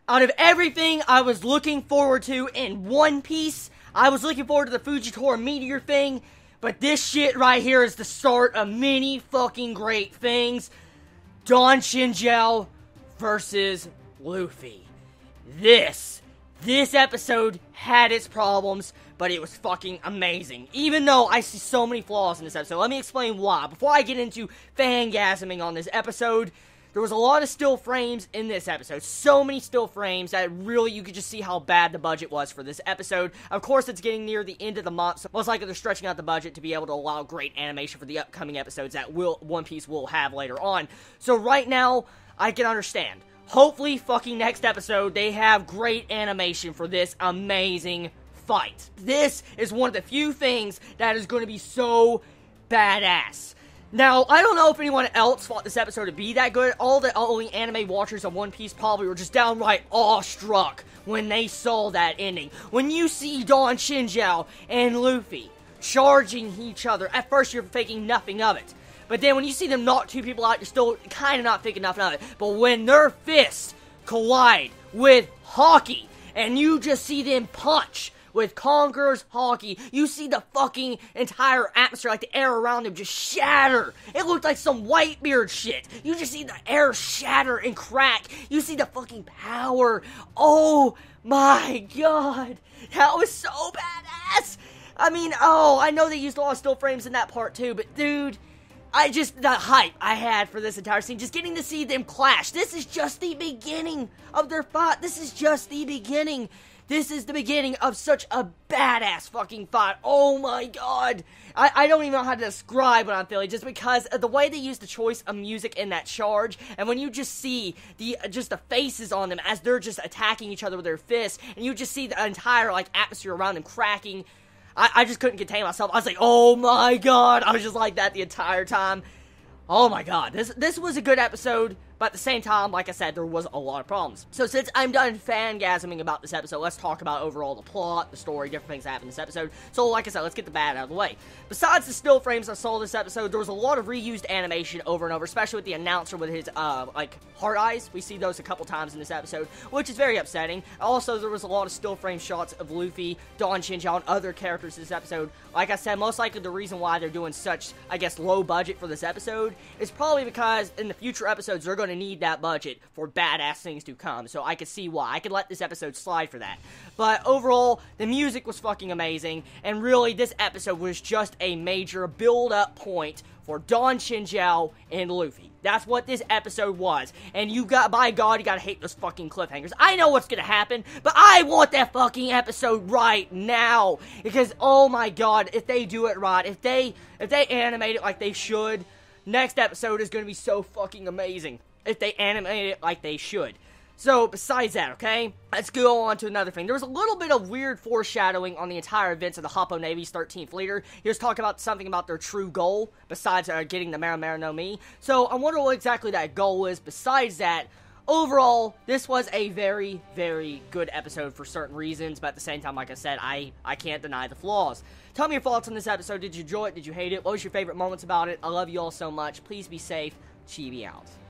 Out of everything I was looking forward to in One Piece, I was looking forward to the Fujitora meteor thing, but this shit right here is the start of many fucking great things. Don Chinjao versus Luffy. This episode had its problems, but it was fucking amazing. Even though I see so many flaws in this episode, let me explain why. Before I get into fangasming on this episode, there was a lot of still frames in this episode. So many still frames that really you could just see how bad the budget was for this episode. Of course, it's getting near the end of the month, so most likely they're stretching out the budget to be able to allow great animation for the upcoming episodes that One Piece will have later on. So right now, I can understand. Hopefully, fucking next episode, they have great animation for this amazing fight. This is one of the few things that is going to be so badass. Now, I don't know if anyone else thought this episode to be that good. All the only anime watchers of One Piece probably were just downright awestruck when they saw that ending. When you see Don Chinjao and Luffy charging each other, at first you're thinking nothing of it. But then when you see them knock two people out, you're still kind of not thinking nothing of it. But when their fists collide with Haki, and you just see them punch with Conqueror's Haki, you see the fucking entire atmosphere, like the air around them, just shatter. It looked like some Whitebeard shit. You just see the air shatter and crack. You see the fucking power. Oh my god. That was so badass. I mean, I know they used a lot of still frames in that part too, but dude, the hype I had for this entire scene, just getting to see them clash. This is just the beginning of their fight. This is just the beginning. This is the beginning of such a badass fucking fight. Oh my god. I don't even know how to describe what I'm feeling, just because of the way they use the choice of music in that charge, and when you just see the faces on them as they're just attacking each other with their fists, and you just see the entire, like, atmosphere around them cracking, I just couldn't contain myself. I was like, oh my god. I was just like that the entire time. Oh my god. This was a good episode, but at the same time, like I said, there was a lot of problems. So since I'm done fangasming about this episode, let's talk about overall the plot, the story, different things that happened in this episode. So like I said, let's get the bad out of the way. Besides the still frames I saw this episode, there was a lot of reused animation over and over, especially with the announcer with his, heart eyes. We see those a couple times in this episode, which is very upsetting. Also, there was a lot of still frame shots of Luffy, Don Chinjao, and other characters in this episode. Like I said, most likely the reason why they're doing such, I guess, low budget for this episode is probably because in the future episodes, they're going to need that budget for badass things to come, so I could see why. I could let this episode slide for that. But overall, the music was fucking amazing, and really, this episode was just a major build-up point for Don Chinjao and Luffy. That's what this episode was. And by God, you gotta hate those fucking cliffhangers. I know what's gonna happen, but I want that fucking episode right now. Because, oh my God, if they do it right, if they animate it like they should, next episode is gonna be so fucking amazing. If they animate it like they should. So, besides that, okay, let's go on to another thing. There was a little bit of weird foreshadowing on the entire events of the Hoppo Navy's 13th leader. He was talking about something about their true goal, besides getting the Mera Mera no Mi. So, I wonder what exactly that goal is. Besides that, overall, this was a very, very good episode for certain reasons, but at the same time, like I said, I can't deny the flaws. Tell me your thoughts on this episode. Did you enjoy it? Did you hate it? What was your favorite moments about it? I love you all so much. Please be safe. Chibi out.